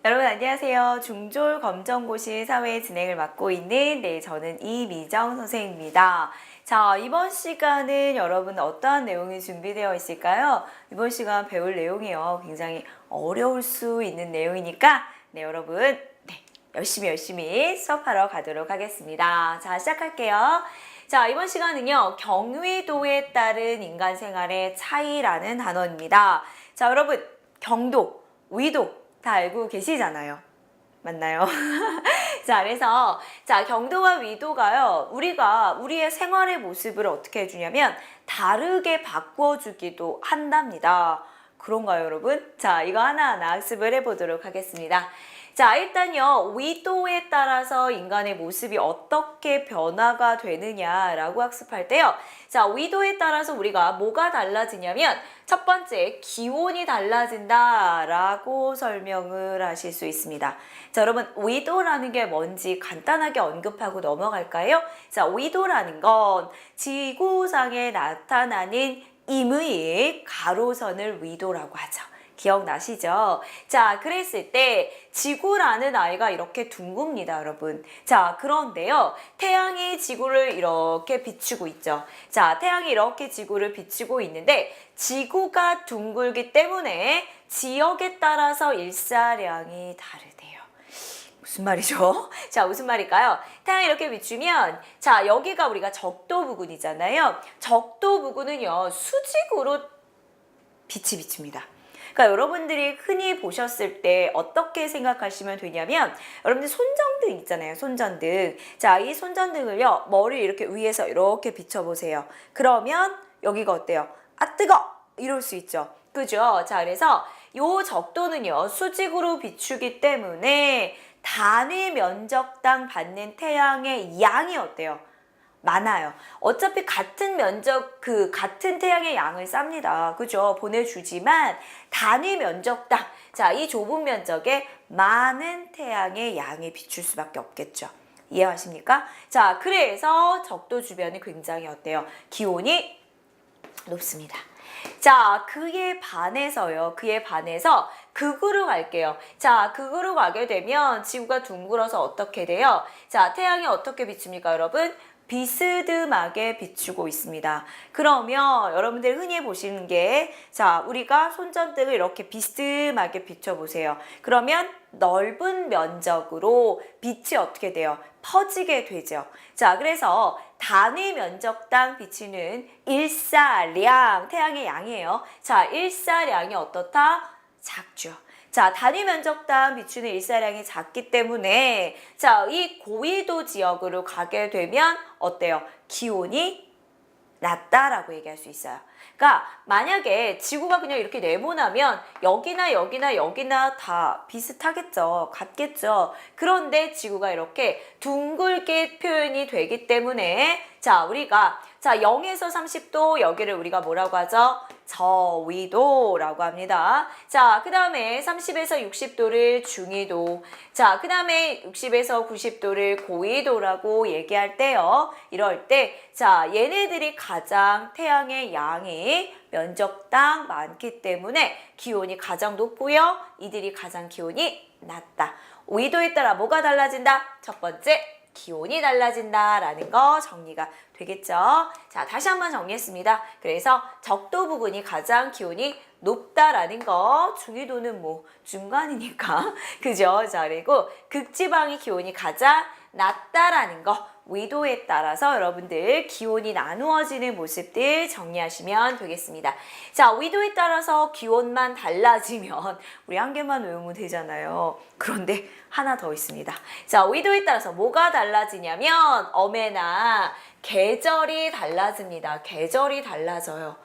여러분 안녕하세요. 중졸 검정고시 사회 진행을 맡고 있는 저는 이미정 선생님입니다. 자, 이번 시간은 여러분 어떠한 내용이 준비되어 있을까요? 이번 시간 배울 내용이요. 굉장히 어려울 수 있는 내용이니까 여러분 열심히 수업하러 가도록 하겠습니다. 자, 시작할게요. 자, 이번 시간은요. 경위도에 따른 인간 생활의 차이라는 단어입니다. 자, 여러분 경도, 위도 다 알고 계시잖아요. 맞나요? 자, 그래서 경도와 위도가요. 우리의 생활의 모습을 어떻게 해주냐면 다르게 바꿔주기도 한답니다. 그런가요, 여러분? 자, 이거 하나하나 학습을 해보도록 하겠습니다. 자, 일단요. 위도에 따라서 인간의 모습이 어떻게 변화가 되느냐라고 학습할 때요. 자, 위도에 따라서 우리가 뭐가 달라지냐면 첫 번째, 기온이 달라진다라고 설명을 하실 수 있습니다. 자, 여러분 위도라는 게 뭔지 간단하게 언급하고 넘어갈까요? 자, 위도라는 건 지구상에 나타나는 임의의 가로선을 위도라고 하죠. 기억나시죠? 자, 그랬을 때 지구라는 아이가 이렇게 둥굽니다, 여러분. 자, 그런데요. 태양이 지구를 이렇게 비추고 있죠. 자, 태양이 이렇게 지구를 비추고 있는데 지구가 둥글기 때문에 지역에 따라서 일사량이 다르대요. 무슨 말이죠? 자, 무슨 말일까요? 태양이 이렇게 비추면 자, 여기가 우리가 적도 부근이잖아요. 적도 부근은요. 수직으로 빛이 비춥니다. 그러니까 여러분들이 흔히 보셨을 때 어떻게 생각하시면 되냐면 여러분들 손전등 있잖아요. 손전등. 자, 이 손전등을요. 머리 이렇게 위에서 이렇게 비춰보세요. 그러면 여기가 어때요? 아, 뜨거! 이럴 수 있죠. 그죠? 자, 그래서 요 적도는요. 수직으로 비추기 때문에 단위 면적당 받는 태양의 양이 어때요? 많아요. 어차피 같은 면적, 같은 태양의 양을 쌉니다. 그죠? 보내주지만 단위 면적당, 자, 이 좁은 면적에 많은 태양의 양이 비출 수밖에 없겠죠. 이해하십니까? 자, 그래서 적도 주변이 굉장히 어때요? 기온이 높습니다. 자, 그에 반해서 극으로 갈게요. 자, 극으로 가게 되면 지구가 둥글어서 어떻게 돼요? 자, 태양이 어떻게 비춥니까, 여러분? 비스듬하게 비추고 있습니다. 그러면 여러분들 흔히 보시는 게 자, 우리가 손전등을 이렇게 비스듬하게 비춰보세요. 그러면 넓은 면적으로 빛이 어떻게 돼요? 퍼지게 되죠. 자, 그래서 단위 면적당 비치는 일사량, 태양의 양이에요. 자, 일사량이 어떻다? 작죠. 자, 단위 면적당 비추는 일사량이 작기 때문에 자, 이 고위도 지역으로 가게 되면 어때요? 기온이 낮다라고 얘기할 수 있어요. 그러니까 만약에 지구가 그냥 이렇게 네모나면 여기나 다 비슷하겠죠. 같겠죠. 그런데 지구가 이렇게 둥글게 표현이 되기 때문에 자, 우리가 0에서 30도 여기를 우리가 뭐라고 하죠? 저위도라고 합니다. 자, 그 다음에 30에서 60도를 중위도, 자, 그 다음에 60에서 90도를 고위도라고 얘기할 때요. 이럴 때, 자, 얘네들이 가장 태양의 양이 면적당 많기 때문에 기온이 가장 높고요. 이들이 가장 기온이 낮다. 위도에 따라 뭐가 달라진다? 첫 번째, 기온이 달라진다라는 거 정리가 되겠죠? 자, 다시 한번 정리했습니다. 그래서 적도 부근이 가장 기온이 높다라는 거, 중위도는 뭐 중간이니까 그죠? 자, 그리고 극지방의 기온이 가장 낮다라는 거, 위도에 따라서 여러분들 기온이 나누어지는 모습들 정리하시면 되겠습니다. 자, 위도에 따라서 기온만 달라지면 우리 한 개만 외우면 되잖아요. 그런데 하나 더 있습니다. 자, 위도에 따라서 뭐가 달라지냐면 어메나 계절이 달라집니다. 계절이 달라져요.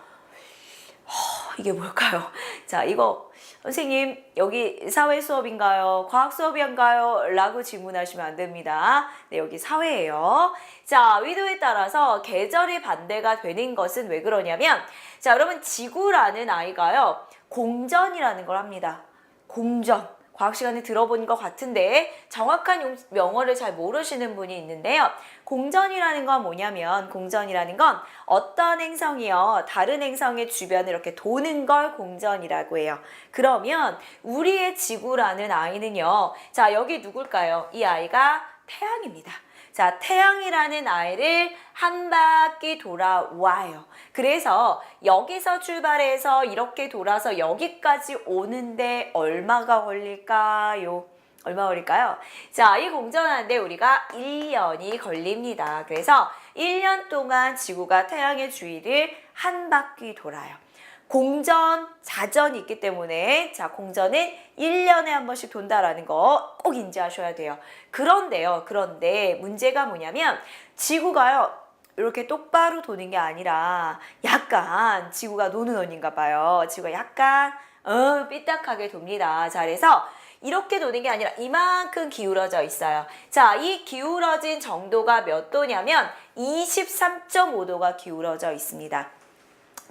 이게 뭘까요? 자, 이거 선생님 여기 사회 수업인가요? 과학 수업인가요? 라고 질문하시면 안 됩니다. 네, 여기 사회예요. 자, 위도에 따라서 계절이 반대가 되는 것은 왜 그러냐면 자, 여러분 지구라는 아이가요. 공전이라는 걸 합니다. 공전. 과학 시간에 들어본 것 같은데 정확한 명어를 잘 모르시는 분이 있는데요. 공전이라는 건 뭐냐면 공전이라는 건 어떤 행성이요 다른 행성의 주변을 이렇게 도는 걸 공전이라고 해요. 그러면 우리의 지구라는 아이는요. 자, 여기 누굴까요? 이 아이가 태양입니다. 자, 태양이라는 아이를 한 바퀴 돌아와요. 그래서 여기서 출발해서 이렇게 돌아서 여기까지 오는데 얼마가 걸릴까요? 얼마 걸릴까요? 자, 이 공전하는데 우리가 1년이 걸립니다. 그래서 1년 동안 지구가 태양의 주위를 한 바퀴 돌아요. 공전, 자전이 있기 때문에 자, 공전은 1년에 한 번씩 돈다라는 거 꼭 인지하셔야 돼요. 그런데 문제가 뭐냐면 지구가요. 이렇게 똑바로 도는 게 아니라 약간 지구가 노는 언인가 봐요. 지구가 약간 삐딱하게 돕니다. 자, 그래서 이렇게 도는 게 아니라 이만큼 기울어져 있어요. 자, 이 기울어진 정도가 몇 도냐면 23.5도가 기울어져 있습니다.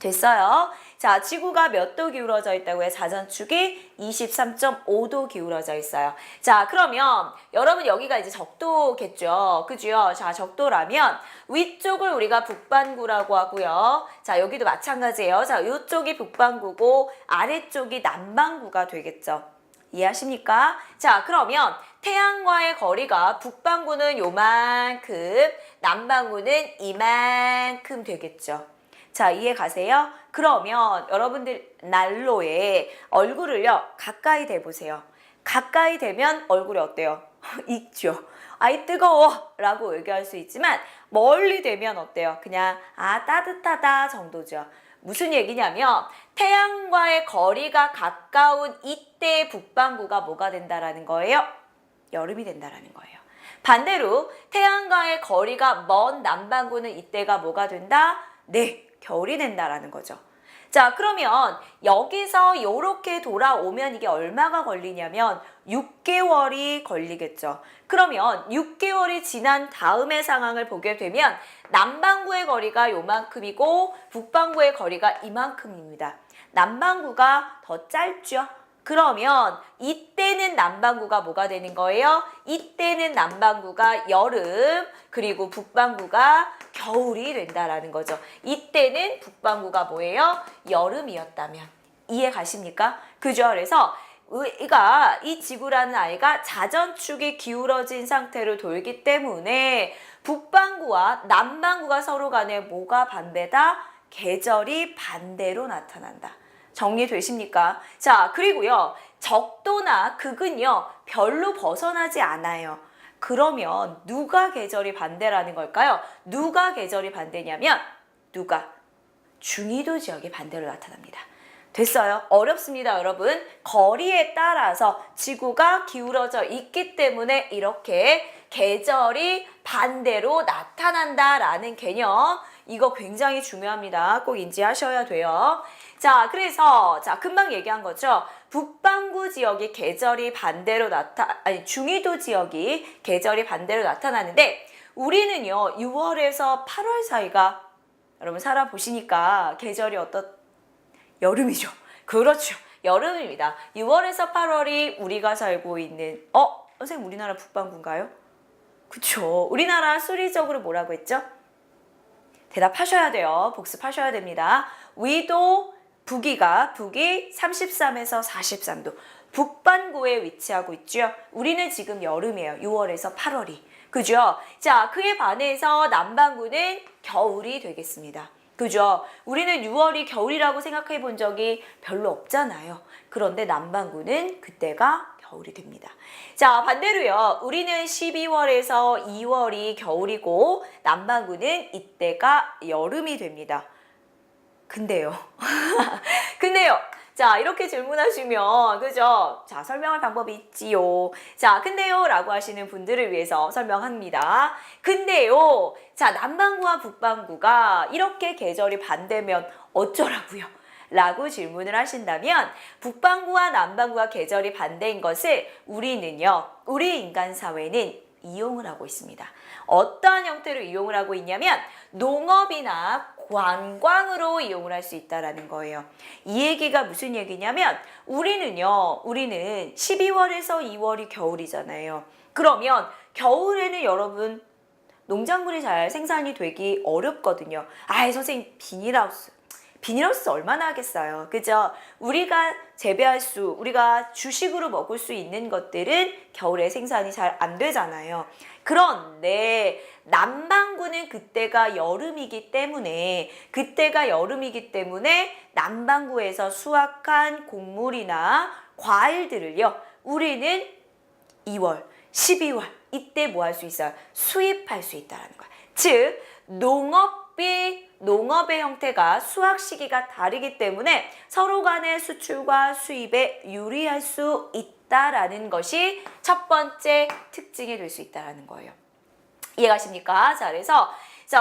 됐어요? 자, 지구가 몇 도 기울어져 있다고요? 자전축이 23.5도 기울어져 있어요. 자, 그러면 여러분 여기가 이제 적도겠죠? 그죠? 자, 적도라면 위쪽을 우리가 북반구라고 하고요. 자, 여기도 마찬가지예요. 자, 이쪽이 북반구고 아래쪽이 남반구가 되겠죠? 이해하십니까? 자, 그러면 태양과의 거리가 북반구는 요만큼, 남반구는 이만큼 되겠죠? 자, 이해 가세요? 그러면 여러분들 난로에 얼굴을요 가까이 대보세요. 가까이 대면 얼굴이 어때요? 익죠? 아이 뜨거워 라고 얘기할 수 있지만 멀리 대면 어때요? 그냥 따뜻하다 정도죠. 무슨 얘기냐면 태양과의 거리가 가까운 이때 북반구가 뭐가 된다라는 거예요? 여름이 된다라는 거예요. 반대로 태양과의 거리가 먼 남반구는 이때가 뭐가 된다? 네, 겨울이 된다라는 거죠. 자, 그러면 여기서 이렇게 돌아오면 이게 얼마가 걸리냐면 6개월이 걸리겠죠. 그러면 6개월이 지난 다음의 상황을 보게 되면 남반구의 거리가 요만큼이고 북반구의 거리가 이만큼입니다. 남반구가 더 짧죠. 그러면 이때는 남반구가 뭐가 되는 거예요? 이때는 남반구가 여름, 그리고 북반구가 겨울이 된다라는 거죠. 이때는 북반구가 뭐예요? 여름이었다면. 이해 가십니까? 그죠? 그래서 이 지구라는 아이가 자전축이 기울어진 상태로 돌기 때문에 북반구와 남반구가 서로 간에 뭐가 반대다? 계절이 반대로 나타난다. 정리되십니까? 자, 그리고요. 적도나 극은요. 별로 벗어나지 않아요. 그러면 누가 계절이 반대라는 걸까요? 누가 계절이 반대냐면 누가? 중위도 지역이 반대로 나타납니다. 됐어요? 어렵습니다, 여러분. 거리에 따라서 지구가 기울어져 있기 때문에 이렇게 계절이 반대로 나타난다라는 개념. 이거 굉장히 중요합니다. 꼭 인지하셔야 돼요. 자, 그래서 금방 얘기한 거죠. 북반구 지역이 계절이 반대로 중위도 지역이 계절이 반대로 나타나는데 우리는요. 6월에서 8월 사이가 여러분 살아보시니까 계절이 여름이죠. 그렇죠. 여름입니다. 6월에서 8월이 우리가 살고 있는 선생님 우리나라 북반구인가요? 그쵸. 우리나라 수리적으로 뭐라고 했죠? 대답하셔야 돼요. 복습하셔야 됩니다. 위도 북이 33에서 43도 북반구에 위치하고 있죠. 우리는 지금 여름이에요. 6월에서 8월이. 그죠? 자, 그에 반해서 남반구는 겨울이 되겠습니다. 그죠? 우리는 6월이 겨울이라고 생각해 본 적이 별로 없잖아요. 그런데 남반구는 그때가 겨울이 됩니다. 자, 반대로요. 우리는 12월에서 2월이 겨울이고 남반구는 이때가 여름이 됩니다. 근데요. 자, 이렇게 질문하시면, 그죠? 자, 설명할 방법이 있지요. 자, 근데요. 라고 하시는 분들을 위해서 설명합니다. 근데요. 자, 남반구와 북반구가 이렇게 계절이 반대면 어쩌라고요? 라고 질문을 하신다면, 북반구와 남반구가 계절이 반대인 것을 우리 인간 사회는 이용을 하고 있습니다. 어떠한 형태로 이용을 하고 있냐면, 농업이나 관광으로 이용을 할 수 있다라는 거예요. 이 얘기가 무슨 얘기냐면 우리는 12월에서 2월이 겨울이잖아요. 그러면 겨울에는 여러분 농작물이 잘 생산이 되기 어렵거든요. 선생님 비닐하우스 얼마나 하겠어요. 그죠? 우리가 우리가 주식으로 먹을 수 있는 것들은 겨울에 생산이 잘 안 되잖아요. 그런데 남반구는 그때가 여름이기 때문에 남반구에서 수확한 곡물이나 과일들을요. 우리는 2월, 12월 이때 뭐 할 수 있어요? 수입할 수 있다는 거야. 즉 농업의 형태가 수확 시기가 다르기 때문에 서로 간의 수출과 수입에 유리할 수 있다라는 것이 첫 번째 특징이 될 수 있다는 거예요. 이해가십니까? 자, 그래서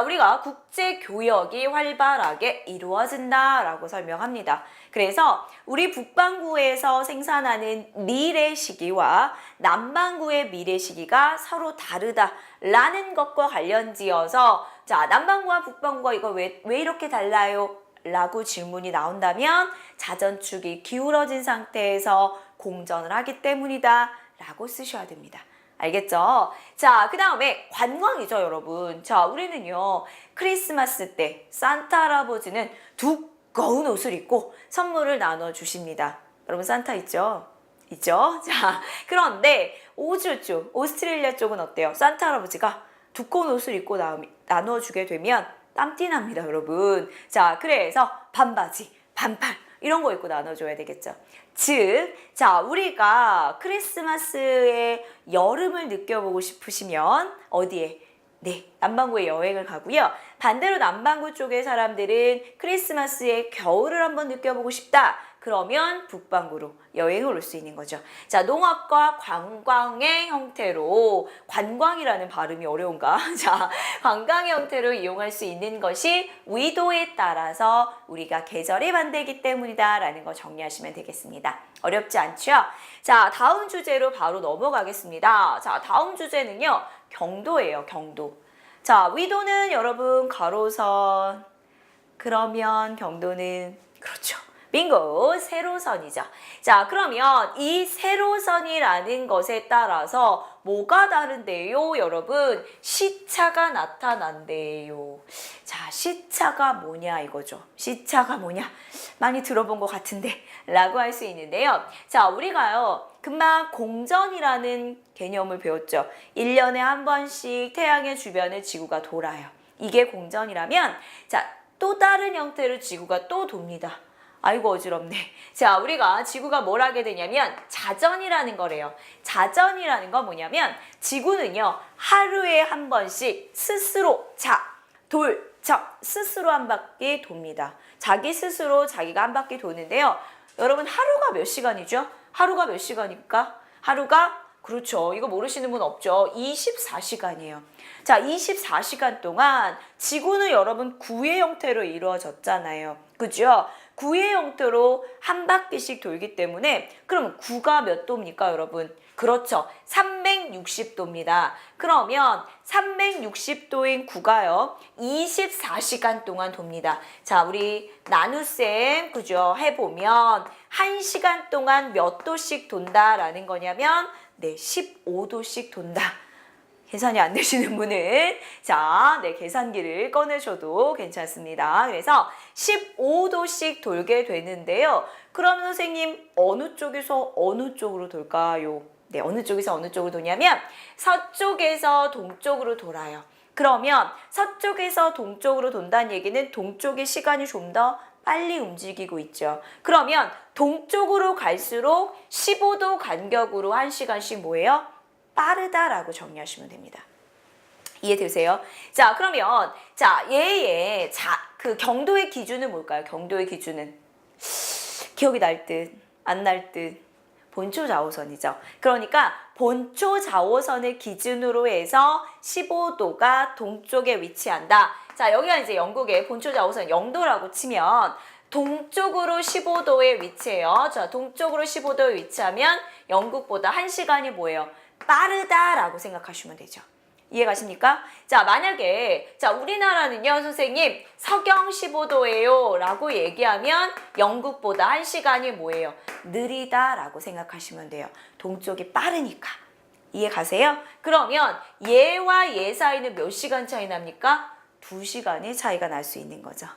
우리가 국제 교역이 활발하게 이루어진다라고 설명합니다. 그래서 우리 북반구에서 생산하는 밀의 시기와 남반구의 밀의 시기가 서로 다르다라는 것과 관련지어서 남반구와 북반구가 이거 왜 이렇게 달라요? 라고 질문이 나온다면 자전축이 기울어진 상태에서 공전을 하기 때문이다 라고 쓰셔야 됩니다. 알겠죠? 자, 그 다음에 관광이죠, 여러분. 자, 우리는요, 크리스마스 때 산타 할아버지는 두꺼운 옷을 입고 선물을 나눠주십니다. 여러분, 산타 있죠? 있죠? 자, 그런데 오주 쪽, 오스트레일리아 쪽은 어때요? 산타 할아버지가 두꺼운 옷을 입고 나눠주게 되면 땀띠 납니다, 여러분. 자, 그래서 반바지, 반팔, 이런 거 입고 나눠줘야 되겠죠. 즉, 우리가 크리스마스의 여름을 느껴보고 싶으시면 어디에? 네, 남반구에 여행을 가고요. 반대로 남반구 쪽의 사람들은 크리스마스의 겨울을 한번 느껴보고 싶다. 그러면 북반구로 여행을 올 수 있는 거죠. 자, 농업과 관광의 형태로, 관광이라는 발음이 어려운가? 자, 관광의 형태로 이용할 수 있는 것이 위도에 따라서 우리가 계절이 반대이기 때문이다 라는 거 정리하시면 되겠습니다. 어렵지 않죠? 자, 다음 주제로 바로 넘어가겠습니다. 자, 다음 주제는요, 경도예요, 경도. 자, 위도는 여러분 가로선, 그러면 경도는, 그렇죠. 빙고! 세로선이죠. 자, 그러면 이 세로선이라는 것에 따라서 뭐가 다른데요, 여러분? 시차가 나타난대요. 자, 시차가 뭐냐 이거죠. 시차가 뭐냐? 많이 들어본 것 같은데 라고 할 수 있는데요. 자, 우리가요, 금방 공전이라는 개념을 배웠죠. 1년에 한 번씩 태양의 주변을 지구가 돌아요. 이게 공전이라면, 자, 또 다른 형태로 지구가 또 돕니다. 아이고 어지럽네. 자, 우리가 지구가 뭘 하게 되냐면 자전이라는 거래요. 자전이라는 건 뭐냐면 지구는요, 하루에 한 번씩 스스로 스스로 한 바퀴 돕니다. 자기 스스로 자기가 한 바퀴 도는데요. 여러분, 하루가 몇 시간이죠? 하루가 몇 시간입니까? 하루가, 그렇죠. 이거 모르시는 분 없죠. 24시간이에요. 자, 24시간 동안 지구는 여러분 구의 형태로 이루어졌잖아요. 그죠? 구의 형태로 한 바퀴씩 돌기 때문에, 그럼 구가 몇 도입니까, 여러분? 그렇죠. 360도입니다. 그러면 360도인 구가요, 24시간 동안 돕니다. 자, 우리 나눗셈, 그죠? 해보면 1시간 동안 몇 도씩 돈다라는 거냐면, 네, 15도씩 돈다. 계산이 안 되시는 분은 계산기를 꺼내셔도 괜찮습니다. 그래서 15도씩 돌게 되는데요. 그러면 선생님, 어느 쪽에서 어느 쪽으로 돌까요? 네, 어느 쪽에서 어느 쪽으로 도냐면 서쪽에서 동쪽으로 돌아요. 그러면 서쪽에서 동쪽으로 돈다는 얘기는 동쪽의 시간이 좀 더 빨리 움직이고 있죠. 그러면 동쪽으로 갈수록 15도 간격으로 1시간씩 뭐예요? 빠르다라고 정리하시면 됩니다. 이해되세요? 자, 그러면 그 경도의 기준은 뭘까요? 경도의 기준은 기억이 날 듯, 안 날 듯, 본초 좌우선이죠. 그러니까 본초 좌우선을 기준으로 해서 15도가 동쪽에 위치한다. 자, 여기가 이제 영국의 본초 좌우선 0도라고 치면 동쪽으로 15도에 위치해요. 자, 동쪽으로 15도에 위치하면 영국보다 1시간이 뭐예요? 빠르다라고 생각하시면 되죠. 이해가십니까? 자, 만약에 자 우리나라는요 선생님 서경 15도예요 라고 얘기하면 영국보다 1시간이 뭐예요? 느리다 라고 생각하시면 돼요. 동쪽이 빠르니까. 이해 가세요? 그러면 얘와 얘 사이는 몇 시간 차이 납니까? 2시간의 차이가 날 수 있는 거죠.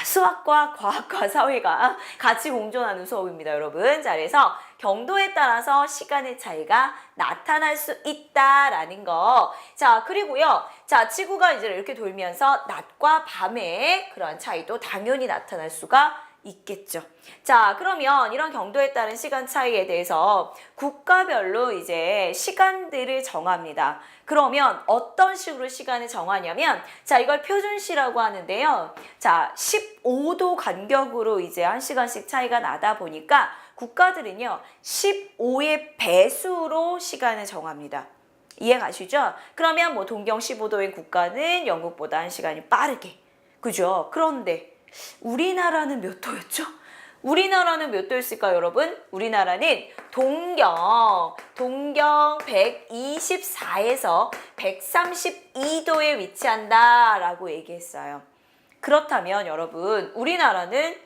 수학과 과학과 사회가 같이 공존하는 수업입니다, 여러분. 자, 그래서 경도에 따라서 시간의 차이가 나타날 수 있다라는 거. 자, 그리고요. 자, 지구가 이제 이렇게 돌면서 낮과 밤의 그런 차이도 당연히 나타날 수가 있겠죠. 자, 그러면 이런 경도에 따른 시간 차이에 대해서 국가별로 이제 시간들을 정합니다. 그러면 어떤 식으로 시간을 정하냐면, 자, 이걸 표준시라고 하는데요. 자, 15도 간격으로 이제 1시간씩 차이가 나다 보니까 국가들은요, 15의 배수로 시간을 정합니다. 이해 가시죠? 그러면 뭐 동경 15도인 국가는 영국보다 1시간이 빠르게. 그죠? 그런데 우리나라는 몇 도였죠? 우리나라는 몇 도였을까요, 여러분? 우리나라는 동경 124에서 132도에 위치한다 라고 얘기했어요. 그렇다면 여러분, 우리나라는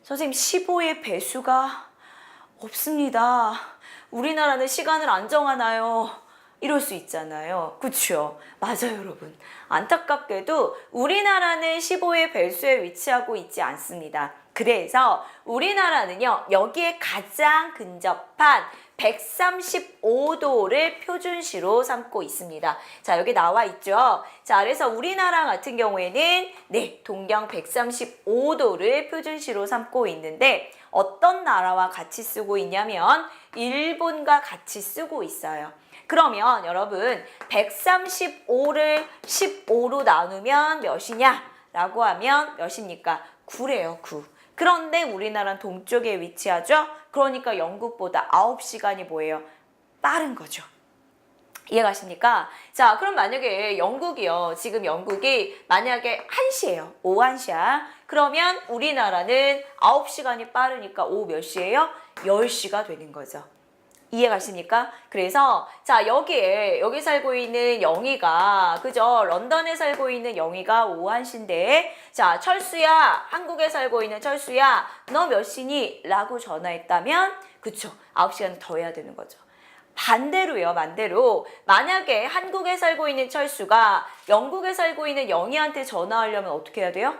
선생님 15의 배수가 없습니다. 우리나라는 시간을 안 정하나요? 이럴 수 있잖아요. 그렇죠? 맞아요, 여러분. 안타깝게도 우리나라는 15의 배수에 위치하고 있지 않습니다. 그래서 우리나라는요, 여기에 가장 근접한 135도를 표준시로 삼고 있습니다. 자, 여기 나와 있죠. 자, 그래서 우리나라 같은 경우에는 동경 135도를 표준시로 삼고 있는데 어떤 나라와 같이 쓰고 있냐면 일본과 같이 쓰고 있어요. 그러면 여러분 135를 15로 나누면 몇이냐? 라고 하면 몇입니까? 9래요, 9. 그런데 우리나라는 동쪽에 위치하죠? 그러니까 영국보다 9시간이 뭐예요? 빠른 거죠. 이해가십니까? 자, 그럼 만약에 영국이요. 지금 영국이 만약에 1시예요. 오후 1시야. 그러면 우리나라는 9시간이 빠르니까 오후 몇 시예요? 10시가 되는 거죠. 이해가십니까? 그래서 자 여기 살고 있는 영희가 그죠? 런던에 살고 있는 영희가 오후 1시인데 자 철수야 한국에 살고 있는 철수야 너 몇 시니? 라고 전화했다면 그쵸 9시간 더 해야 되는 거죠. 반대로요. 반대로 만약에 한국에 살고 있는 철수가 영국에 살고 있는 영희한테 전화하려면 어떻게 해야 돼요?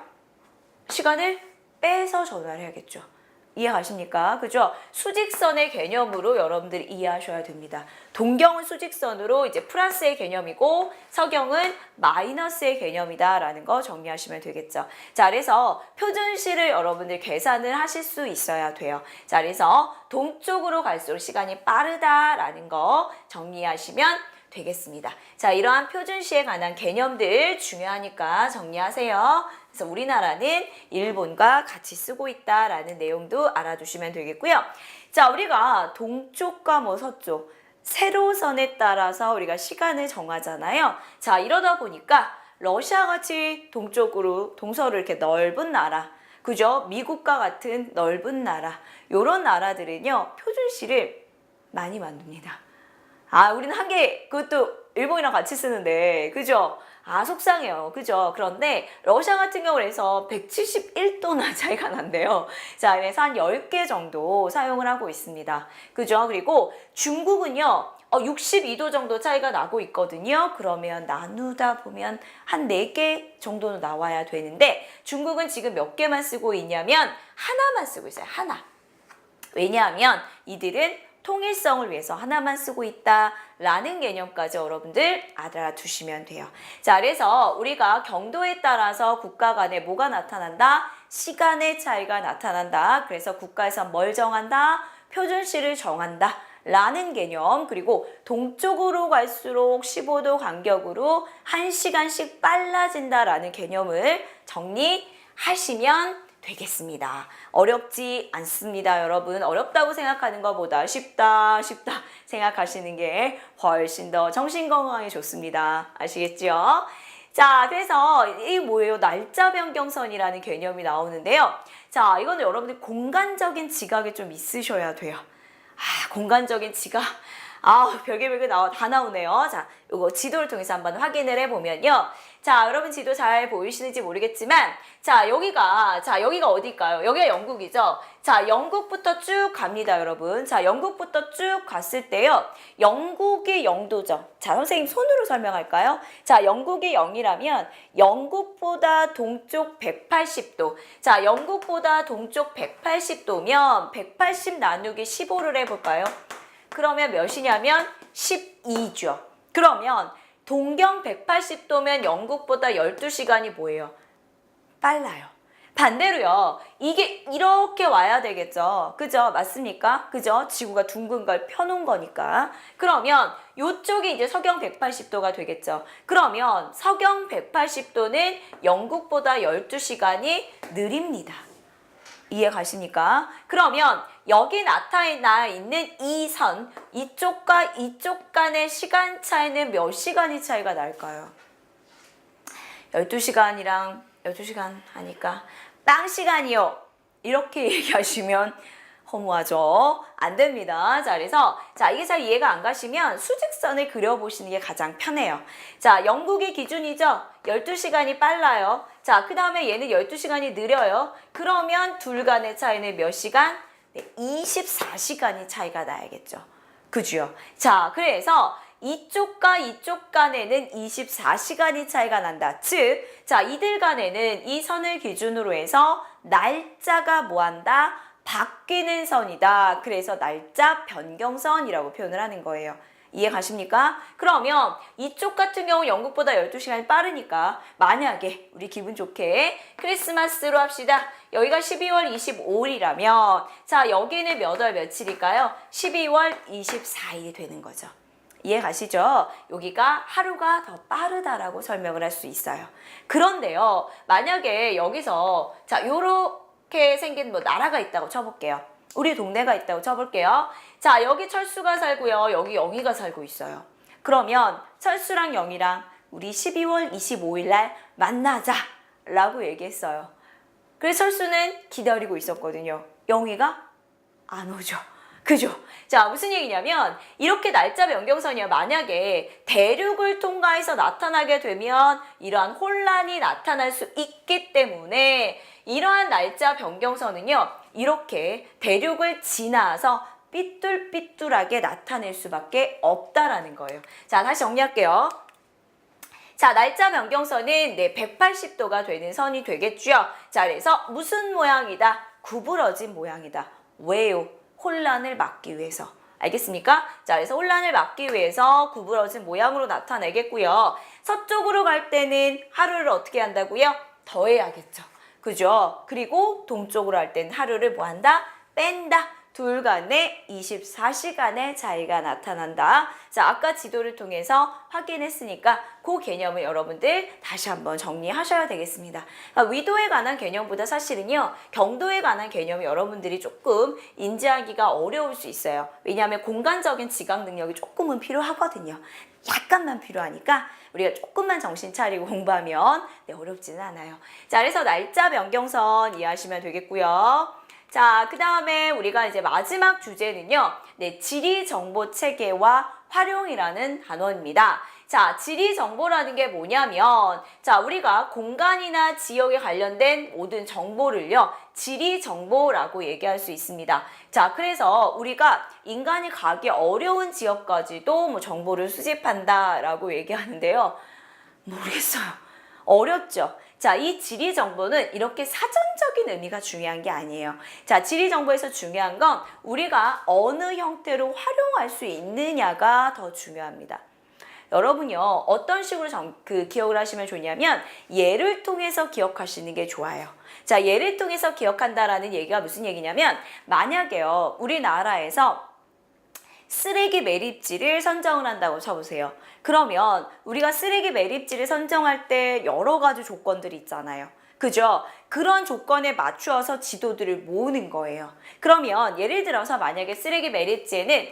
시간을 빼서 전화를 해야겠죠. 이해가십니까? 그죠? 수직선의 개념으로 여러분들이 이해하셔야 됩니다. 동경은 수직선으로 이제 플러스의 개념이고 서경은 마이너스의 개념이다라는 거 정리하시면 되겠죠. 자, 그래서 표준시를 여러분들 계산을 하실 수 있어야 돼요. 자, 그래서 동쪽으로 갈수록 시간이 빠르다라는 거 정리하시면 되겠습니다. 자, 이러한 표준시에 관한 개념들 중요하니까 정리하세요. 그래서 우리나라는 일본과 같이 쓰고 있다라는 내용도 알아두시면 되겠고요. 자, 우리가 동쪽과 뭐 서쪽, 세로선에 따라서 우리가 시간을 정하잖아요. 자, 이러다 보니까 러시아 같이 동쪽으로 동서로 이렇게 넓은 나라, 그죠? 미국과 같은 넓은 나라, 요런 나라들은요, 표준시를 많이 만듭니다. 우리는 한 개, 그것도 일본이랑 같이 쓰는데, 그죠? 속상해요. 그죠? 그런데 러시아 같은 경우에서 171도나 차이가 난대요. 자, 그래서 한 10개 정도 사용을 하고 있습니다. 그죠? 그리고 중국은요, 62도 정도 차이가 나고 있거든요. 그러면 나누다 보면 한 4개 정도는 나와야 되는데, 중국은 지금 몇 개만 쓰고 있냐면, 하나만 쓰고 있어요. 하나. 왜냐하면 이들은 통일성을 위해서 하나만 쓰고 있다라는 개념까지 여러분들 알아두시면 돼요. 자, 그래서 우리가 경도에 따라서 국가 간에 뭐가 나타난다? 시간의 차이가 나타난다. 그래서 국가에서 뭘 정한다? 표준시를 정한다. 라는 개념, 그리고 동쪽으로 갈수록 15도 간격으로 1시간씩 빨라진다라는 개념을 정리하시면 되겠습니다. 어렵지 않습니다, 여러분. 어렵다고 생각하는 것보다 쉽다 생각하시는 게 훨씬 더 정신건강에 좋습니다. 아시겠죠? 자, 그래서 이 뭐예요? 날짜 변경선이라는 개념이 나오는데요. 자, 이거는 여러분들 공간적인 지각이 좀 있으셔야 돼요. 공간적인 지각. 별게 다 나오네요. 자, 요거 지도를 통해서 한번 확인을 해보면요. 자, 여러분 지도 잘 보이시는지 모르겠지만, 자, 여기가 어딜까요? 여기가 영국이죠? 자, 영국부터 쭉 갑니다, 여러분. 자, 영국부터 쭉 갔을 때요. 영국이 0도죠. 자, 선생님 손으로 설명할까요? 자, 영국이 0이라면 영국보다 동쪽 180도. 자, 영국보다 동쪽 180도면 180 나누기 15를 해볼까요? 그러면 몇이냐면 12죠. 그러면 동경 180도면 영국보다 12시간이 뭐예요? 빨라요. 반대로요. 이게 이렇게 와야 되겠죠. 그죠? 맞습니까? 그죠? 지구가 둥근 걸 펴놓은 거니까. 그러면 이쪽이 이제 서경 180도가 되겠죠. 그러면 서경 180도는 영국보다 12시간이 느립니다. 이해 가십니까? 그러면 여기 나타나 있는 이 선, 이쪽과 이쪽 간의 시간 차이는 몇 시간이 차이가 날까요? 12시간이랑 12시간 하니까 빵 시간이요. 이렇게 얘기하시면 허무하죠. 안 됩니다. 자, 그래서 이게 잘 이해가 안 가시면 수직선을 그려보시는 게 가장 편해요. 자, 영국이 기준이죠. 12시간이 빨라요. 자, 그 다음에 얘는 12시간이 느려요. 그러면 둘 간의 차이는 몇 시간? 네, 24시간이 차이가 나야겠죠. 그죠? 자, 그래서 이쪽과 이쪽 간에는 24시간이 차이가 난다. 즉, 자, 이들 간에는 이 선을 기준으로 해서 날짜가 뭐한다? 바뀌는 선이다. 그래서 날짜 변경선이라고 표현을 하는 거예요. 이해 가십니까? 그러면 이쪽 같은 경우 영국보다 12시간이 빠르니까 만약에 우리 기분 좋게 크리스마스로 합시다. 여기가 12월 25일이라면 자, 여기는 몇 월 며칠일까요? 12월 24일이 되는 거죠. 이해 가시죠? 여기가 하루가 더 빠르다라고 설명을 할 수 있어요. 그런데요, 만약에 여기서 자, 요렇게 생긴 뭐 나라가 있다고 쳐볼게요. 우리 동네가 있다고 쳐볼게요. 자, 여기 철수가 살고요. 여기 영희가 살고 있어요. 그러면 철수랑 영희랑 우리 12월 25일 날 만나자 라고 얘기했어요. 그래서 철수는 기다리고 있었거든요. 영희가 안 오죠. 그죠? 자, 무슨 얘기냐면 이렇게 날짜 변경선이요. 만약에 대륙을 통과해서 나타나게 되면 이러한 혼란이 나타날 수 있기 때문에 이러한 날짜 변경선은요. 이렇게 대륙을 지나서 삐뚤삐뚤하게 나타낼 수밖에 없다라는 거예요. 자, 다시 정리할게요. 자, 날짜 변경선은 180도가 되는 선이 되겠죠. 자, 그래서 무슨 모양이다? 구부러진 모양이다. 왜요? 혼란을 막기 위해서. 알겠습니까? 자, 그래서 혼란을 막기 위해서 구부러진 모양으로 나타내겠고요. 서쪽으로 갈 때는 하루를 어떻게 한다고요? 더해야겠죠. 그죠? 그리고 동쪽으로 할 때는 하루를 뭐 한다? 뺀다. 둘 간에 24시간의 차이가 나타난다. 자, 아까 지도를 통해서 확인했으니까 그 개념을 여러분들 다시 한번 정리하셔야 되겠습니다. 그러니까 위도에 관한 개념보다 사실은요, 경도에 관한 개념이 여러분들이 조금 인지하기가 어려울 수 있어요. 왜냐하면 공간적인 지각 능력이 조금은 필요하거든요. 약간만 필요하니까 우리가 조금만 정신 차리고 공부하면 어렵지는 않아요. 자, 그래서 날짜 변경선 이해하시면 되겠고요. 자, 그 다음에 우리가 이제 마지막 주제는요. 지리정보체계와 활용이라는 단어입니다. 자, 지리정보라는 게 뭐냐면 자, 우리가 공간이나 지역에 관련된 모든 정보를요. 지리정보라고 얘기할 수 있습니다. 자, 그래서 우리가 인간이 가기 어려운 지역까지도 뭐 정보를 수집한다라고 얘기하는데요. 모르겠어요. 어렵죠? 자, 이 지리 정보는 이렇게 사전적인 의미가 중요한 게 아니에요. 자, 지리 정보에서 중요한 건 우리가 어느 형태로 활용할 수 있느냐가 더 중요합니다. 여러분요, 어떤 식으로 기억을 하시면 좋냐면 예를 통해서 기억하시는 게 좋아요. 자, 예를 통해서 기억한다라는 얘기가 무슨 얘기냐면 만약에요, 우리나라에서 쓰레기 매립지를 선정을 한다고 쳐보세요. 그러면 우리가 쓰레기 매립지를 선정할 때 여러 가지 조건들이 있잖아요. 그죠? 그런 조건에 맞추어서 지도들을 모으는 거예요. 그러면 예를 들어서 만약에 쓰레기 매립지에는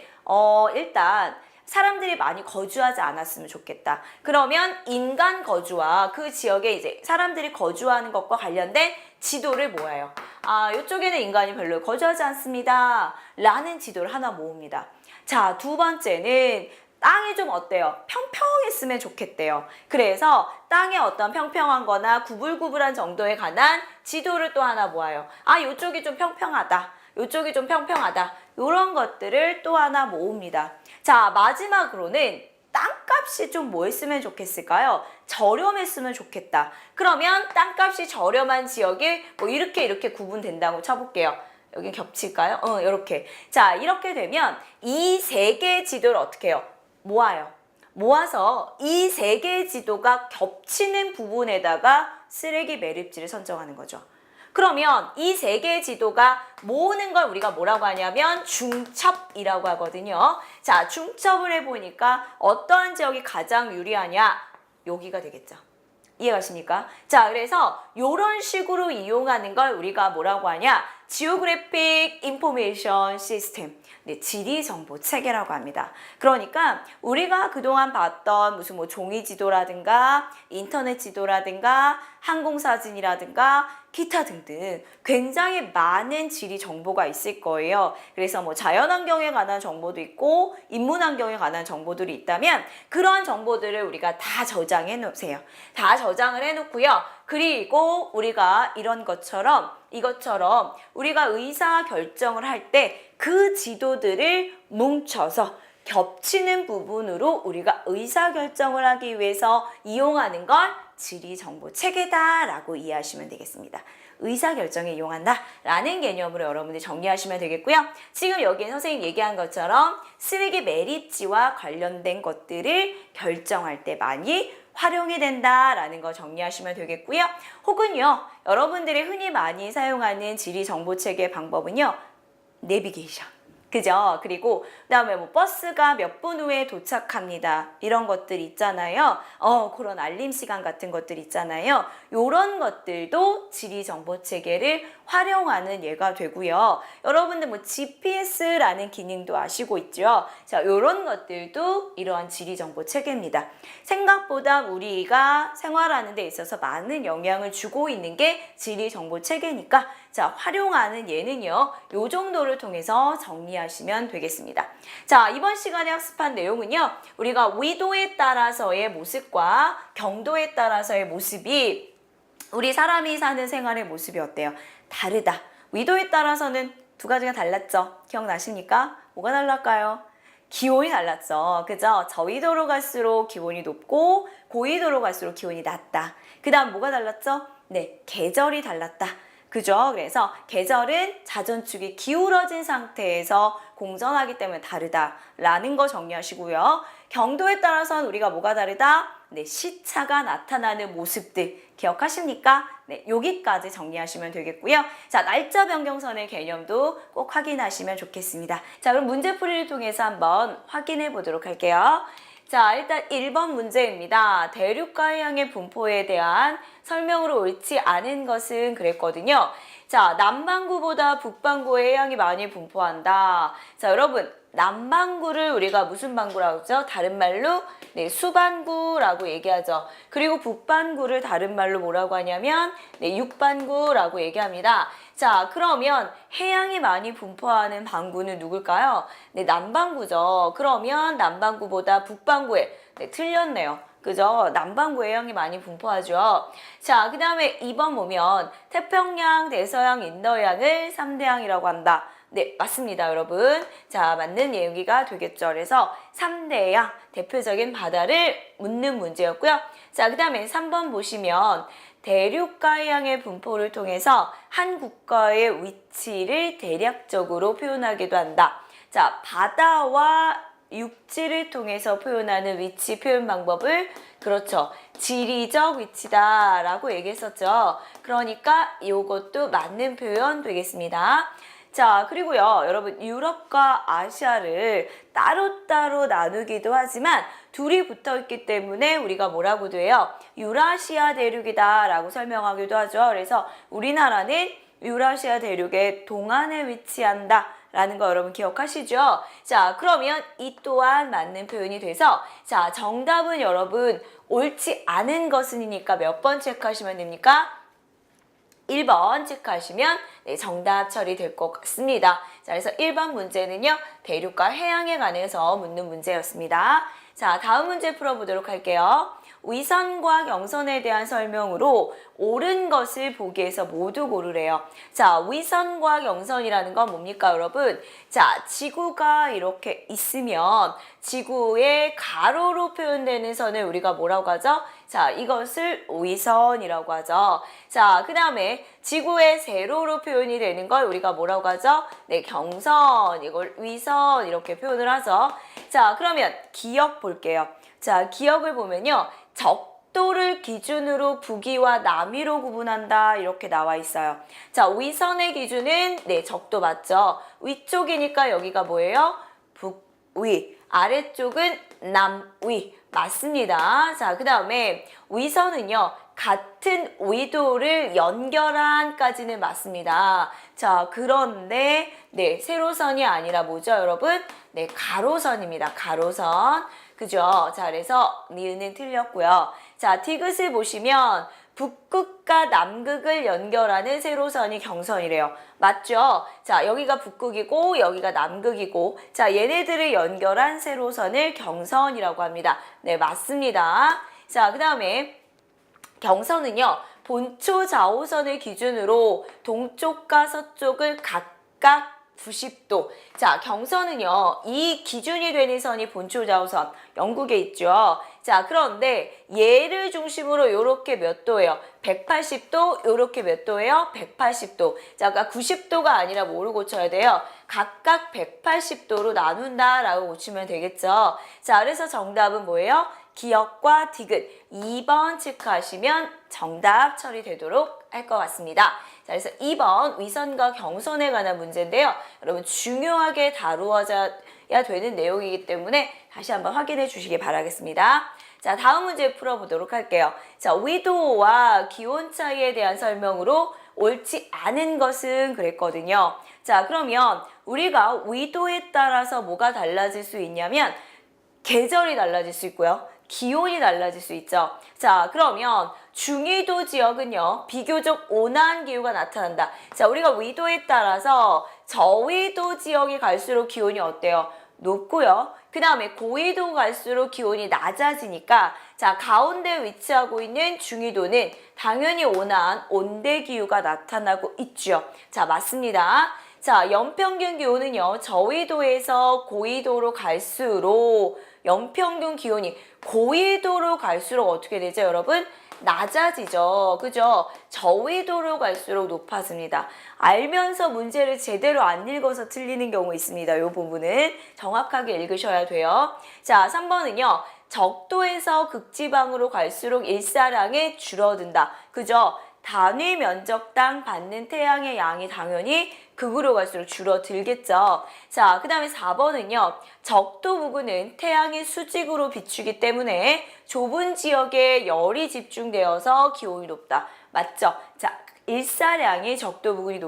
일단 사람들이 많이 거주하지 않았으면 좋겠다. 그러면 인간 거주와 그 지역에 이제 사람들이 거주하는 것과 관련된 지도를 모아요. 아, 이쪽에는 인간이 별로 거주하지 않습니다. 라는 지도를 하나 모읍니다. 자, 두 번째는 땅이 좀 어때요? 평평했으면 좋겠대요. 그래서 땅의 어떤 평평한 거나 구불구불한 정도에 관한 지도를 또 하나 모아요. 아, 요쪽이 좀 평평하다. 요쪽이 좀 평평하다. 이런 것들을 또 하나 모읍니다. 자, 마지막으로는 땅값이 좀 뭐 했으면 좋겠을까요? 저렴했으면 좋겠다. 그러면 땅값이 저렴한 지역이 뭐 이렇게 구분된다고 쳐볼게요. 여기 겹칠까요? 이렇게. 자, 이렇게 되면 이 세 개의 지도를 어떻게 해요? 모아요. 모아서 이 세 개의 지도가 겹치는 부분에다가 쓰레기 매립지를 선정하는 거죠. 그러면 이 세 개의 지도가 모으는 걸 우리가 뭐라고 하냐면 중첩이라고 하거든요. 자, 중첩을 해보니까 어떠한 지역이 가장 유리하냐? 여기가 되겠죠. 이해가십니까? 자, 그래서 이런 식으로 이용하는 걸 우리가 뭐라고 하냐? 지오그래픽 인포메이션 시스템, 네, 지리정보 체계라고 합니다. 그러니까 우리가 그동안 봤던 무슨 뭐 종이 지도라든가 인터넷 지도라든가 항공사진이라든가 기타 등등 굉장히 많은 지리 정보가 있을 거예요. 그래서 뭐 자연환경에 관한 정보도 있고 인문환경에 관한 정보들이 있다면 그런 정보들을 우리가 다 저장해 놓으세요. 다 저장을 해 놓고요. 그리고 우리가 이것처럼 우리가 의사 결정을 할 때 그 지도들을 뭉쳐서 겹치는 부분으로 우리가 의사 결정을 하기 위해서 이용하는 걸 지리정보 체계다라고 이해하시면 되겠습니다. 의사결정에 이용한다라는 개념으로 여러분들이 정리하시면 되겠고요. 지금 여기에 선생님 얘기한 것처럼 쓰레기 매립지와 관련된 것들을 결정할 때 많이 활용이 된다라는 거 정리하시면 되겠고요. 혹은요, 여러분들이 흔히 많이 사용하는 지리정보체계 방법은요, 내비게이션. 그죠? 그리고 그다음에 뭐 버스가 몇 분 후에 도착합니다. 이런 것들 있잖아요. 그런 알림 시간 같은 것들 있잖아요. 요런 것들도 지리 정보 체계를 활용하는 예가 되고요. 여러분들 뭐 GPS라는 기능도 아시고 있죠? 자, 요런 것들도 이러한 지리 정보 체계입니다. 생각보다 우리가 생활하는 데 있어서 많은 영향을 주고 있는 게 지리 정보 체계니까 자, 활용하는 예는요, 요 정도를 통해서 정리하시면 되겠습니다. 자, 이번 시간에 학습한 내용은요, 우리가 위도에 따라서의 모습과 경도에 따라서의 모습이 우리 사람이 사는 생활의 모습이 어때요? 다르다. 위도에 따라서는 두 가지가 달랐죠? 기억나십니까? 뭐가 달랐까요? 기온이 달랐죠. 그죠? 저위도로 갈수록 기온이 높고 고위도로 갈수록 기온이 낮다. 그 다음 뭐가 달랐죠? 네, 계절이 달랐다. 그죠? 그래서 계절은 자전축이 기울어진 상태에서 공전하기 때문에 다르다라는 거 정리하시고요. 경도에 따라서는 우리가 뭐가 다르다? 네, 시차가 나타나는 모습들 기억하십니까? 네, 여기까지 정리하시면 되겠고요. 자, 날짜 변경선의 개념도 꼭 확인하시면 좋겠습니다. 자, 그럼 문제풀이를 통해서 한번 확인해 보도록 할게요. 자, 일단 1번 문제입니다. 대륙과 해양의 분포에 대한 설명으로 옳지 않은 것은 그랬거든요. 자, 남반구보다 북반구에 해양이 많이 분포한다. 자, 여러분, 남반구를 우리가 무슨 반구라고 하죠? 다른 말로 네, 수반구라고 얘기하죠. 그리고 북반구를 다른 말로 뭐라고 하냐면 네, 육반구라고 얘기합니다. 자, 그러면 해양이 많이 분포하는 반구는 누굴까요? 네, 남반구죠. 그러면 남반구보다 북반구에 네, 틀렸네요. 그죠? 남반구 해양이 많이 분포하죠. 자, 그 다음에 2번 보면 태평양, 대서양, 인도양을 3대양이라고 한다. 네, 맞습니다, 여러분. 자, 맞는 예기가 되겠죠. 그래서 3대양, 대표적인 바다를 묻는 문제였고요. 자, 그 다음에 3번 보시면 대륙과 해양의 분포를 통해서 한 국가의 위치를 대략적으로 표현하기도 한다. 자, 바다와 육지를 통해서 표현하는 위치 표현 방법을 그렇죠. 지리적 위치다라고 얘기했었죠. 그러니까 이것도 맞는 표현 되겠습니다. 자, 그리고요, 여러분, 유럽과 아시아를 따로따로 나누기도 하지만 둘이 붙어 있기 때문에 우리가 뭐라고도 해요? 유라시아 대륙이다 라고 설명하기도 하죠. 그래서 우리나라는 유라시아 대륙의 동안에 위치한다 라는 거 여러분 기억하시죠? 자, 그러면 이 또한 맞는 표현이 돼서 자, 정답은 여러분 옳지 않은 것은이니까 몇 번 체크하시면 됩니까? 1번 체크하시면 네, 정답 처리될 것 같습니다. 자, 그래서 1번 문제는요. 대륙과 해양에 관해서 묻는 문제였습니다. 자, 다음 문제 풀어보도록 할게요. 위선과 경선에 대한 설명으로 옳은 것을 보기에서 모두 고르래요. 자, 위선과 경선이라는 건 뭡니까, 여러분? 자, 지구가 이렇게 있으면 지구의 가로로 표현되는 선을 우리가 뭐라고 하죠? 자, 이것을 위선이라고 하죠. 자, 그 다음에 지구의 세로로 표현이 되는 걸 우리가 뭐라고 하죠? 네, 경선, 이걸 위선 이렇게 표현을 하죠. 자, 그러면 기역 볼게요. 자, 기역을 보면요. 적도를 기준으로 북위와 남위로 구분한다 이렇게 나와 있어요. 자, 위선의 기준은 네, 적도 맞죠? 위쪽이니까 여기가 뭐예요? 북위. 아래쪽은 남위. 맞습니다. 자, 그 다음에 위선은요. 같은 위도를 연결한까지는 맞습니다. 자, 그런데 네, 세로선이 아니라 뭐죠, 여러분? 네, 가로선입니다. 가로선. 그죠? 자, 그래서 니은은 틀렸고요. 자, 디귿을 보시면 북극과 남극을 연결하는 세로선이 경선이래요. 맞죠? 자, 여기가 북극이고 여기가 남극이고 자, 얘네들을 연결한 세로선을 경선이라고 합니다. 네, 맞습니다. 자, 그 다음에 경선은요. 본초 좌우선을 기준으로 동쪽과 서쪽을 각각 90도. 자, 경선은요. 이 기준이 되는 선이 본초 좌우선. 영국에 있죠. 자, 그런데 얘를 중심으로 요렇게 몇 도예요? 180도, 요렇게 몇 도예요? 180도. 자, 아까 90도가 아니라 뭐로 고쳐야 돼요? 각각 180도로 나눈다라고 고치면 되겠죠. 자, 그래서 정답은 뭐예요? 기역과 디귿 2번 체크하시면 정답 처리되도록 할 것 같습니다. 자, 그래서 2번 위선과 경선에 관한 문제인데요. 여러분 중요하게 다루어져야 되는 내용이기 때문에 다시 한번 확인해 주시기 바라겠습니다. 자, 다음 문제 풀어보도록 할게요. 자, 위도와 기온 차이에 대한 설명으로 옳지 않은 것은 그랬거든요. 자, 그러면 우리가 위도에 따라서 뭐가 달라질 수 있냐면 계절이 달라질 수 있고요. 기온이 달라질 수 있죠. 자, 그러면 중위도 지역은요. 비교적 온화한 기후가 나타난다. 자, 우리가 위도에 따라서 저위도 지역이 갈수록 기온이 어때요? 높고요. 그 다음에 고위도 갈수록 기온이 낮아지니까 자, 가운데 위치하고 있는 중위도는 당연히 온화한 온대 기후가 나타나고 있죠. 자, 맞습니다. 자, 연평균 기온은요. 저위도에서 고위도로 갈수록 연평균 기온이 고위도로 갈수록 어떻게 되죠, 여러분? 낮아지죠. 그죠? 저위도로 갈수록 높아집니다. 알면서 문제를 제대로 안 읽어서 틀리는 경우 있습니다. 이 부분은 정확하게 읽으셔야 돼요. 자, 3번은요. 적도에서 극지방으로 갈수록 일사량이 줄어든다. 그죠? 단위 면적당 받는 태양의 양이 당연히 극으로 갈수록 줄어들겠죠. 자, 그 다음에 4번은요. 적도 부근은 태양이 수직으로 비추기 때문에 좁은 지역에 열이 집중되어서 기온이 높다. 맞죠? 자, 일사량이 적도 부근이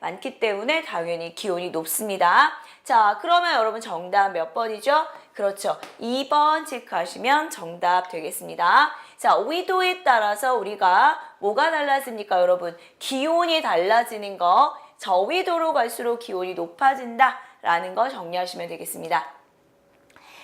많기 때문에 당연히 기온이 높습니다. 자, 그러면 여러분 정답 몇 번이죠? 그렇죠. 2번 체크하시면 정답 되겠습니다. 자, 위도에 따라서 우리가 뭐가 달라집니까, 여러분? 기온이 달라지는 거, 저위도로 갈수록 기온이 높아진다라는 거 정리하시면 되겠습니다.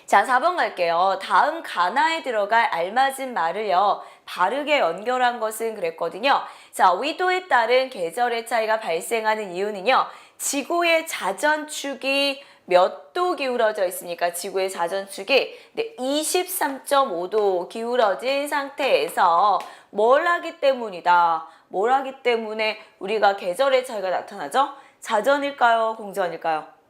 자, 4번 갈게요. 다음 가나에 들어갈 알맞은 말을요. 바르게 연결한 것은 그랬거든요. 자, 위도에 따른 계절의 차이가 발생하는 이유는요. 지구의 자전축이 몇 도 기울어져 있습니까? 지구의 자전축이 23.5도 기울어진 상태에서 뭘 하기 때문이다. 뭘 하기 때문에 우리가 계절의 차이가 나타나죠? 자전일까요? 공전일까요?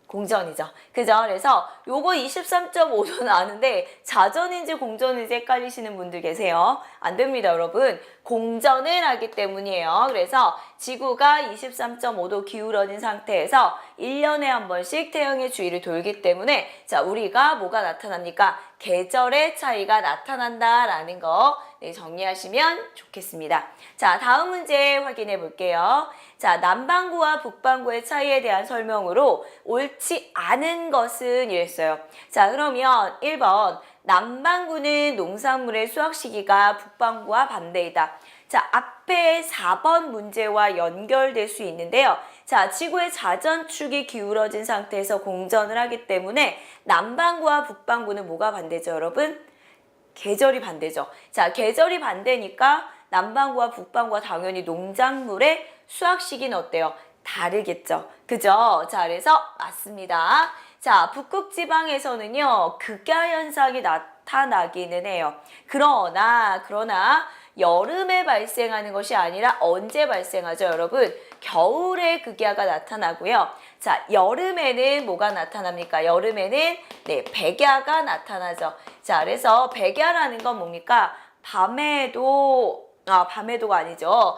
공전이죠. 그죠? 그래서 요거 23.5도는 아는데 자전인지 공전인지 헷갈리시는 분들 계세요. 안 됩니다, 여러분. 공전을 하기 때문이에요. 그래서 지구가 23.5도 기울어진 상태에서 1년에 한 번씩 태양의 주위를 돌기 때문에 자, 우리가 뭐가 나타납니까? 계절의 차이가 나타난다라는 거 정리하시면 좋겠습니다. 자, 다음 문제 확인해 볼게요. 자, 남반구와 북반구의 차이에 대한 설명으로 옳지 않은 것은 이랬어요. 자, 그러면 1번 남반구는 농산물의 수확 시기가 북반구와 반대이다. 자, 앞에 4번 문제와 연결될 수 있는데요. 자, 지구의 자전축이 기울어진 상태에서 공전을 하기 때문에 남반구와 북반구는 뭐가 반대죠, 여러분? 계절이 반대죠. 자, 계절이 반대니까 남반구와 북반구와 당연히 농작물의 수확 시기는 어때요? 다르겠죠. 그죠? 자, 그래서 맞습니다. 자, 북극 지방에서는요, 극야 현상이 나타나기는 해요. 그러나 여름에 발생하는 것이 아니라 언제 발생하죠, 여러분? 겨울에 극야가 나타나고요. 자, 여름에는 뭐가 나타납니까? 여름에는 백야가 나타나죠. 자, 그래서 백야라는 건 뭡니까? 밤에도가 아니죠.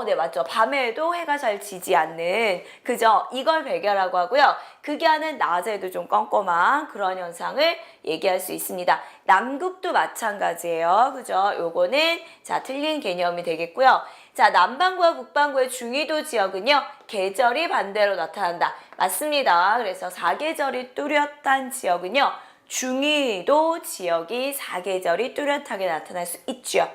네, 맞죠. 밤에도 해가 잘 지지 않는, 그죠? 이걸 백야라고 하고요. 극야는 낮에도 좀 껌껌한 그런 현상을 얘기할 수 있습니다. 남극도 마찬가지예요. 그죠? 요거는, 자, 틀린 개념이 되겠고요. 자, 남반구와 북반구의 중위도 지역은요, 계절이 반대로 나타난다. 맞습니다. 그래서 사계절이 뚜렷한 지역은요, 중위도 지역이 사계절이 뚜렷하게 나타날 수 있죠.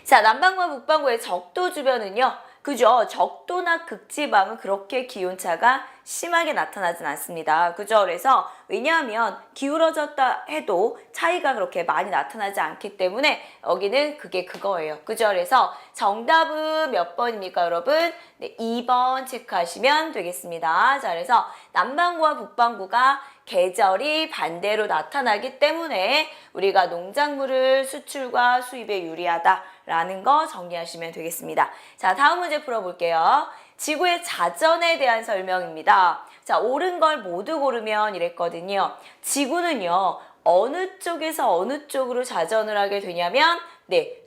자, 남반구와 북반구의 적도 주변은요. 그죠? 적도나 극지방은 그렇게 기온차가 심하게 나타나진 않습니다. 그죠? 그래서 왜냐하면 기울어졌다 해도 차이가 그렇게 많이 나타나지 않기 때문에 여기는 그게 그거예요. 그죠? 그래서 정답은 몇 번입니까, 여러분? 네, 2번 체크하시면 되겠습니다. 자, 그래서 남반구와 북반구가 계절이 반대로 나타나기 때문에 우리가 농작물을 수출과 수입에 유리하다라는 거 정리하시면 되겠습니다. 자, 다음 문제 풀어볼게요. 지구의 자전에 대한 설명입니다. 자, 옳은 걸 모두 고르면 이랬거든요. 지구는요, 어느 쪽에서 어느 쪽으로 자전을 하게 되냐면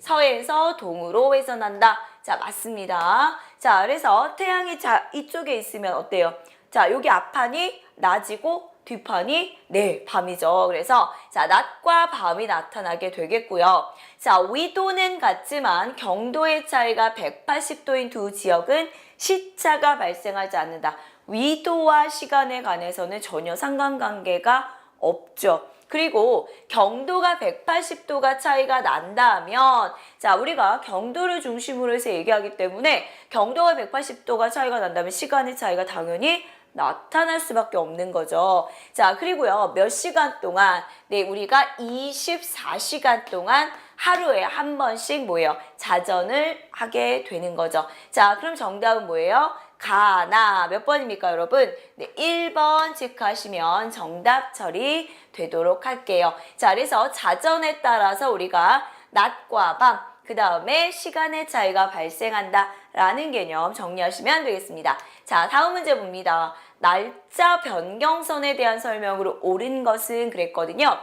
서에서 동으로 회전한다. 자, 맞습니다. 자, 그래서 태양이 이쪽에 있으면 어때요? 자, 여기 앞판이 낮이고 뒷판이 밤이죠. 그래서 자, 낮과 밤이 나타나게 되겠고요. 자, 위도는 같지만 경도의 차이가 180도인 두 지역은 시차가 발생하지 않는다. 위도와 시간에 관해서는 전혀 상관관계가 없죠. 그리고 경도가 180도가 차이가 난다면, 자, 우리가 경도를 중심으로 해서 얘기하기 때문에 경도가 180도가 차이가 난다면 시간의 차이가 당연히 나타날 수밖에 없는 거죠. 자, 그리고요, 몇 시간 동안, 우리가 24시간 동안 하루에 한 번씩 뭐예요? 자전을 하게 되는 거죠. 자, 그럼 정답은 뭐예요? 가나. 몇 번입니까, 여러분? 1번 체크하시면 정답 처리 되도록 할게요. 자, 그래서 자전에 따라서 우리가 낮과 밤, 그 다음에 시간의 차이가 발생한다라는 개념 정리하시면 되겠습니다. 자, 다음 문제 봅니다. 날짜 변경선에 대한 설명으로 옳은 것은 그랬거든요.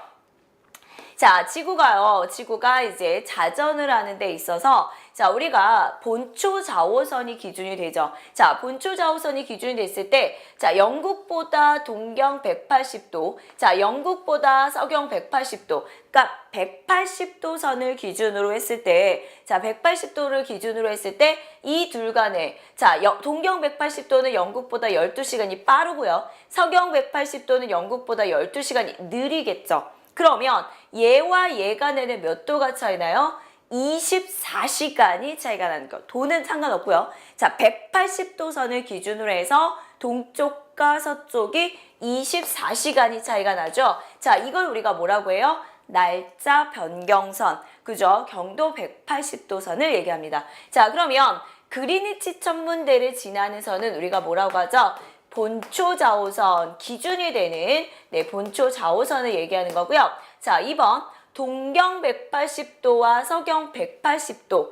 자, 지구가 이제 자전을 하는 데 있어서 자, 우리가 본초 좌우선이 기준이 되죠. 자, 본초 좌우선이 기준이 됐을 때 자, 영국보다 동경 180도, 자, 영국보다 서경 180도, 그러니까 180도 선을 기준으로 했을 때, 자, 180도를 기준으로 했을 때 이 둘 간에 자, 동경 180도는 영국보다 12시간이 빠르고요. 서경 180도는 영국보다 12시간이 느리겠죠. 그러면 얘와 얘 간에는 몇 도가 차이 나요? 24시간이 차이가 나는 거. 도는 상관없고요. 자, 180도 선을 기준으로 해서 동쪽과 서쪽이 24시간이 차이가 나죠. 자, 이걸 우리가 뭐라고 해요? 날짜 변경선. 그죠? 경도 180도 선을 얘기합니다. 자, 그러면 그리니치 천문대를 지나는 선은 우리가 뭐라고 하죠? 본초 좌우선, 기준이 되는 본초 좌우선을 얘기하는 거고요. 자, 2번 동경 180도와 서경 180도,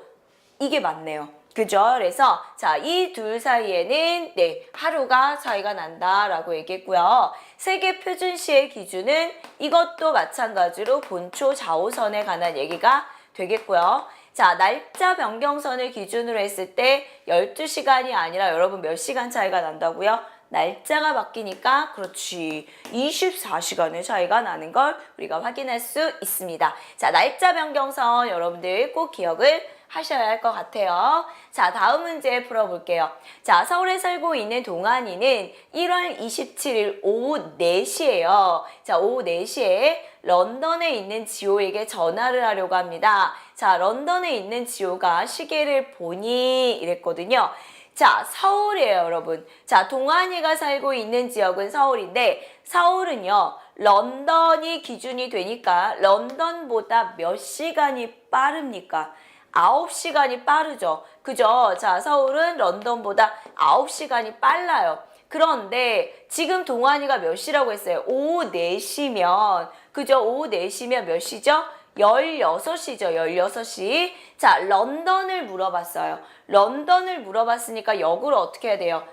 이게 맞네요. 그죠? 그래서 자, 이 둘 사이에는 하루가 차이가 난다라고 얘기했고요. 세계 표준시의 기준은 이것도 마찬가지로 본초 좌우선에 관한 얘기가 되겠고요. 자, 날짜 변경선을 기준으로 했을 때 12시간이 아니라 여러분 몇 시간 차이가 난다고요? 날짜가 바뀌니까 그렇지 24시간의 차이가 나는 걸 우리가 확인할 수 있습니다. 자, 날짜 변경선 여러분들 꼭 기억을 하셔야 할 것 같아요. 자, 다음 문제 풀어볼게요. 자, 서울에 살고 있는 동안이는 1월 27일 오후 4시에요. 자, 오후 4시에 런던에 있는 지호에게 전화를 하려고 합니다. 자, 런던에 있는 지호가 시계를 보니 이랬거든요. 자, 서울이에요, 여러분. 자, 동안이가 살고 있는 지역은 서울인데 서울은요, 런던이 기준이 되니까 런던보다 몇 시간이 빠릅니까? 9시간이 빠르죠. 그죠? 자, 서울은 런던보다 9시간이 빨라요. 그런데 지금 동안이가 몇 시라고 했어요? 오후 4시면, 그죠? 오후 4시면 몇 시죠? 16시죠. 16시. 자, 런던을 물어봤어요. 런던을 물어봤으니까 역으로 어떻게 해야 돼요?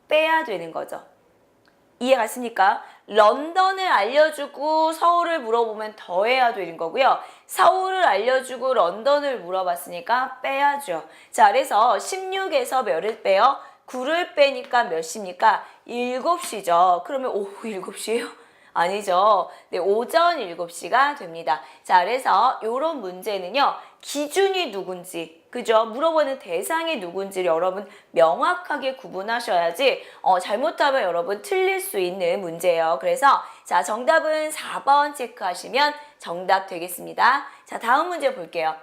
빼야 되는 거죠. 이해 갔습니까? 런던을 알려주고 서울을 물어보면 더해야 되는 거고요. 서울을 알려주고 런던을 물어봤으니까 빼야죠. 자, 그래서 16에서 몇을 빼요? 9를 빼니까 몇 시입니까? 7시죠. 그러면 오후 7시예요? 아니죠. 네, 오전 7시가 됩니다. 자, 그래서 이런 문제는요. 기준이 누군지, 그죠? 물어보는 대상이 누군지를 여러분 명확하게 구분하셔야지 잘못하면 여러분 틀릴 수 있는 문제예요. 그래서 자, 정답은 4번 체크하시면 정답 되겠습니다. 자, 다음 문제 볼게요.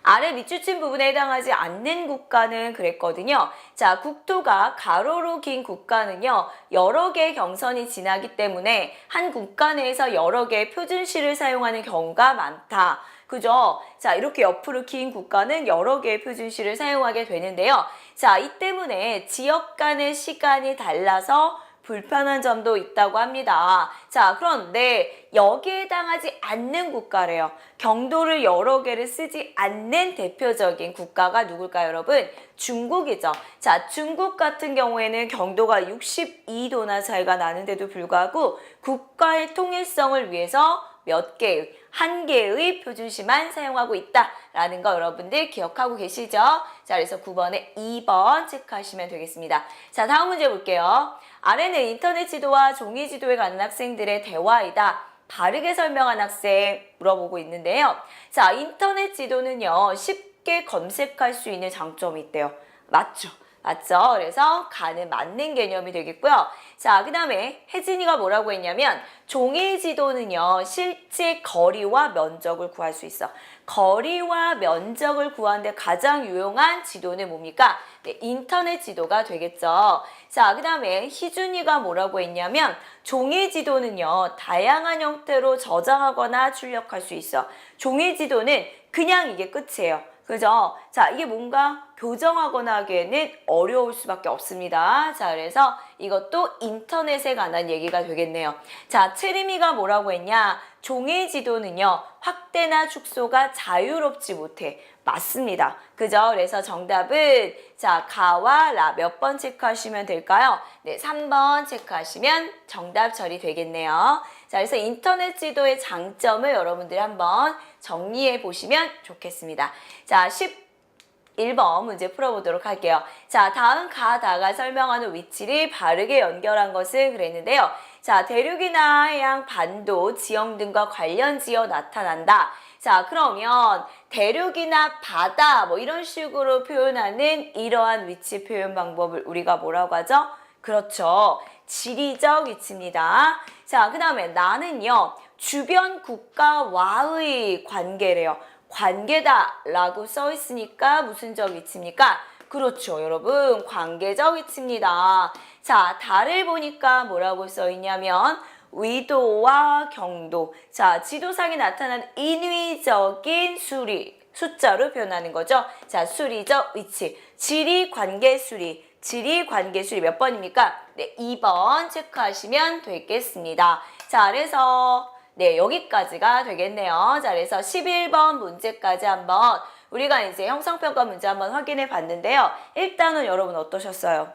아래 밑줄친 부분에 해당하지 않는 국가는 그랬거든요. 자, 국토가 가로로 긴 국가는요. 여러 개의 경선이 지나기 때문에 한 국가 내에서 여러 개의 표준시를 사용하는 경우가 많다. 그죠? 자, 이렇게 옆으로 긴 국가는 여러 개의 표준시를 사용하게 되는데요. 자, 이 때문에 지역 간의 시간이 달라서 불편한 점도 있다고 합니다. 자, 그런데 여기에 해당하지 않는 국가래요. 경도를 여러 개를 쓰지 않는 대표적인 국가가 누굴까요, 여러분? 중국이죠. 자, 중국 같은 경우에는 경도가 62도나 차이가 나는데도 불구하고 국가의 통일성을 위해서 몇 개의, 한 개의 표준시만 사용하고 있다라는 거 여러분들 기억하고 계시죠? 자, 그래서 9번에 2번 체크하시면 되겠습니다. 자, 다음 문제 볼게요. 아래는 인터넷 지도와 종이 지도에 관한 학생들의 대화이다. 바르게 설명한 학생 물어보고 있는데요. 자, 인터넷 지도는요, 쉽게 검색할 수 있는 장점이 있대요. 맞죠? 맞죠? 그래서 가는 맞는 개념이 되겠고요. 자, 그 다음에 혜진이가 뭐라고 했냐면 종이 지도는요. 실제 거리와 면적을 구할 수 있어. 거리와 면적을 구하는데 가장 유용한 지도는 뭡니까? 네, 인터넷 지도가 되겠죠. 자, 그 다음에 희준이가 뭐라고 했냐면 종이 지도는요. 다양한 형태로 저장하거나 출력할 수 있어. 종이 지도는 그냥 이게 끝이에요. 그죠? 자, 이게 뭔가 교정하거나 하기에는 어려울 수밖에 없습니다. 자, 그래서 이것도 인터넷에 관한 얘기가 되겠네요. 자, 채림이가 뭐라고 했냐? 종이 지도는요, 확대나 축소가 자유롭지 못해. 맞습니다. 그죠? 그래서 정답은, 자, 가와 라 몇 번 체크하시면 될까요? 네, 3번 체크하시면 정답 처리되겠네요. 자, 그래서 인터넷 지도의 장점을 여러분들이 한번 정리해 보시면 좋겠습니다. 자, 11번 문제 풀어보도록 할게요. 자, 다음 가다가 설명하는 위치를 바르게 연결한 것은 그랬는데요. 자, 대륙이나 해양, 반도, 지형 등과 관련지어 나타난다. 자, 그러면 대륙이나 바다 뭐 이런 식으로 표현하는 이러한 위치 표현 방법을 우리가 뭐라고 하죠? 그렇죠. 지리적 위치입니다. 자, 그 다음에 나는요. 주변 국가와의 관계래요. 관계다 라고 써 있으니까 무슨 적 위치입니까? 그렇죠, 여러분. 관계적 위치입니다. 자, 달을 보니까 뭐라고 써 있냐면 위도와 경도. 자, 지도상에 나타난 인위적인 수리, 숫자로 표현하는 거죠. 자, 수리적 위치. 지리 관계 수리. 지리 관계 수리 몇 번입니까? 네, 2번 체크하시면 되겠습니다. 자, 그래서 네, 여기까지가 되겠네요. 자, 그래서 11번 문제까지 한번 우리가 이제 형성평가 문제 한번 확인해 봤는데요. 일단은 여러분 어떠셨어요?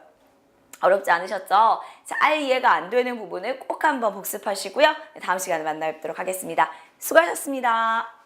어렵지 않으셨죠? 잘 이해가 안 되는 부분을 꼭 한번 복습하시고요. 다음 시간에 만나 뵙도록 하겠습니다. 수고하셨습니다.